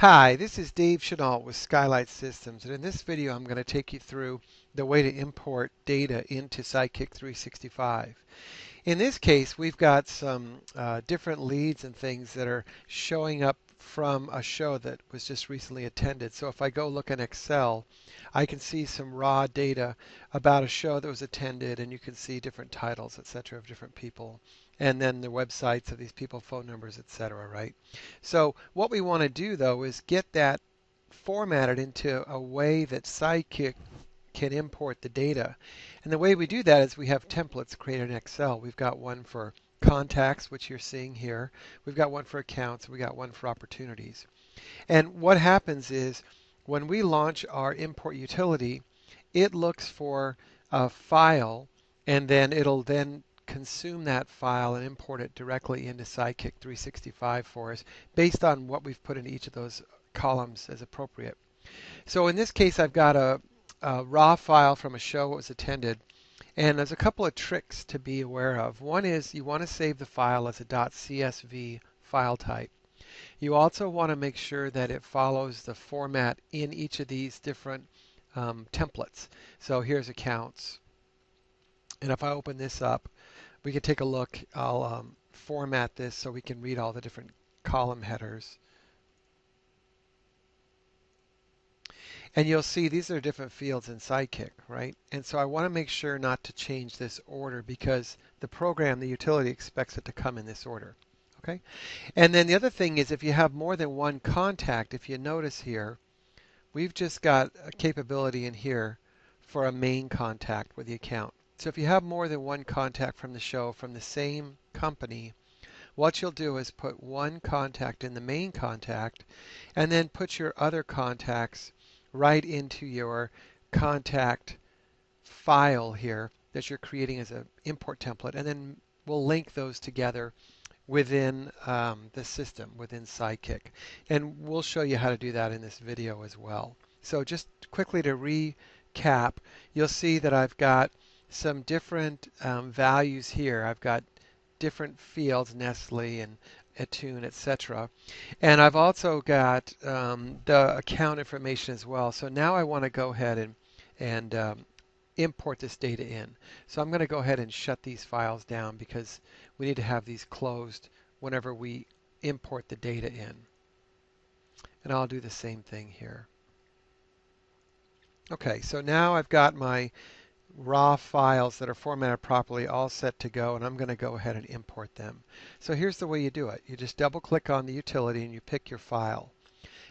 Hi, this is Dave Chenault with Skylight Systems, and in this video I'm going to take you through the way to import data into SideKick365. In this case, we've got some different leads and things that are showing up from a show that was just recently attended. So if I go look in Excel, I can see some raw data about a show that was attended, and you can see different titles, etc., of different people, and then the websites of these people, phone numbers, etc., right? So what we want to do, though, is get that formatted into a way that Sidekick can import the data. And the way we do that is we have templates created in Excel. We've got one for contacts, which you're seeing here. We've got one for accounts. We got one for opportunities. And what happens is when we launch our import utility, it looks for a file, and then it'll then consume that file and import it directly into Sidekick 365 for us based on what we've put in each of those columns as appropriate. So in this case, I've got a raw file from a show that was attended, and there's a couple of tricks to be aware of. One is you want to save the file as a .csv file type. You also want to make sure that it follows the format in each of these different templates. So here's accounts, and if I open this up, we can take a look. I'll format this so we can read all the different column headers. And you'll see these are different fields in Sidekick, right? And so I want to make sure not to change this order because the program, the utility, expects it to come in this order. Okay? And then the other thing is if you have more than one contact, if you notice here, we've just got a capability in here for a main contact with the account. So if you have more than one contact from the show from the same company, what you'll do is put one contact in the main contact and then put your other contacts right into your contact file here that you're creating as an import template, and then we'll link those together within the system, within Sidekick. And we'll show you how to do that in this video as well. So just quickly to recap, you'll see that I've got some different values here. I've got different fields, Nestle and Attune, etc. And I've also got the account information as well. So now I want to go ahead and import this data in. So I'm going to go ahead and shut these files down because we need to have these closed whenever we import the data in. And I'll do the same thing here. Okay, so now I've got my raw files that are formatted properly all set to go, and I'm going to go ahead and import them. So here's the way you do it. You just double click on the utility and you pick your file.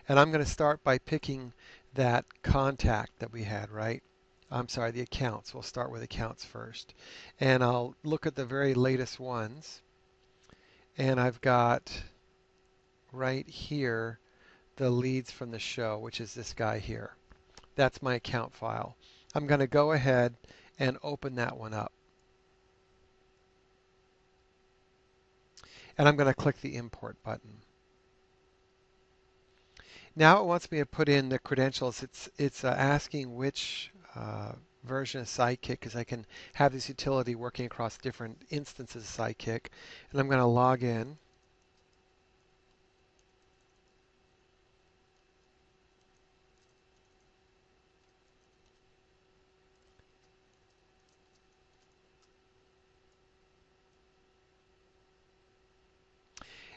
And I'm going to start by picking that contact that we had, right? I'm sorry, the accounts. We'll start with accounts first. And I'll look at the very latest ones. And I've got right here the leads from the show, which is this guy here. That's my account file. I'm going to go ahead and open that one up. And I'm going to click the import button. Now it wants me to put in the credentials. It's asking which version of Sidekick, because I can have this utility working across different instances of Sidekick. And I'm going to log in.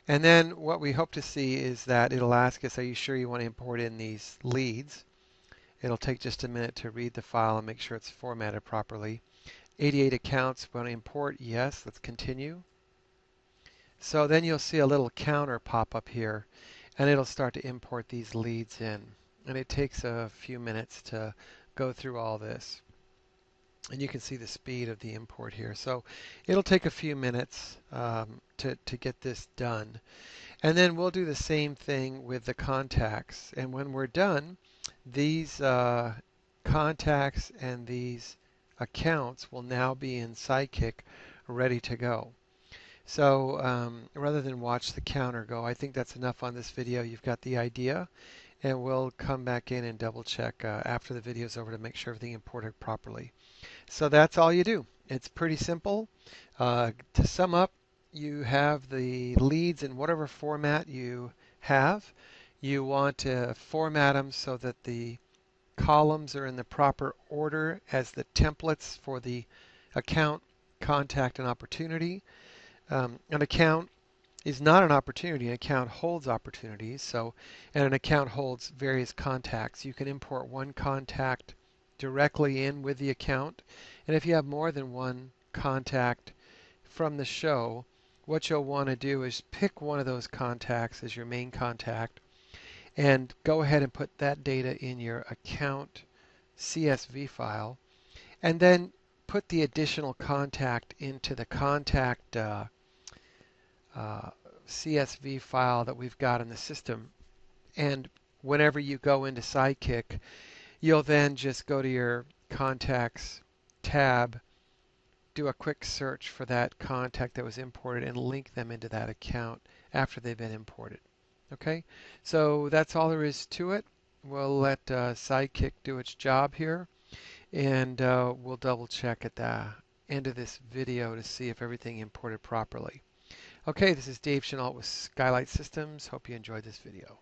And then what we hope to see is that it'll ask us, are you sure you want to import in these leads? It'll take just a minute to read the file and make sure it's formatted properly. 88 accounts, want to import? Yes, let's continue. So then you'll see a little counter pop up here, and it'll start to import these leads in. And it takes a few minutes to go through all this. And you can see the speed of the import here. So it'll take a few minutes to get this done. And then we'll do the same thing with the contacts. And when we're done, these contacts and these accounts will now be in Sidekick ready to go. So rather than watch the counter go, I think that's enough on this video. You've got the idea. And we'll come back in and double check after the video is over to make sure everything imported properly. So that's all you do. It's pretty simple. To sum up, you have the leads in whatever format you have. You want to format them so that the columns are in the proper order as the templates for the account, contact, and opportunity. An account is not an opportunity. An account holds opportunities. And an account holds various contacts. You can import one contact directly in with the account. And if you have more than one contact from the show, what you'll want to do is pick one of those contacts as your main contact and go ahead and put that data in your account CSV file, and then put the additional contact into the contact CSV file that we've got in the system. And whenever you go into SideKick, you'll then just go to your Contacts tab, do a quick search for that contact that was imported, and link them into that account after they've been imported. Okay, so that's all there is to it. We'll let SideKick do its job here, and we'll double check at the end of this video to see if everything imported properly. Okay, this is Dave Chenault with Skylight Systems. Hope you enjoyed this video.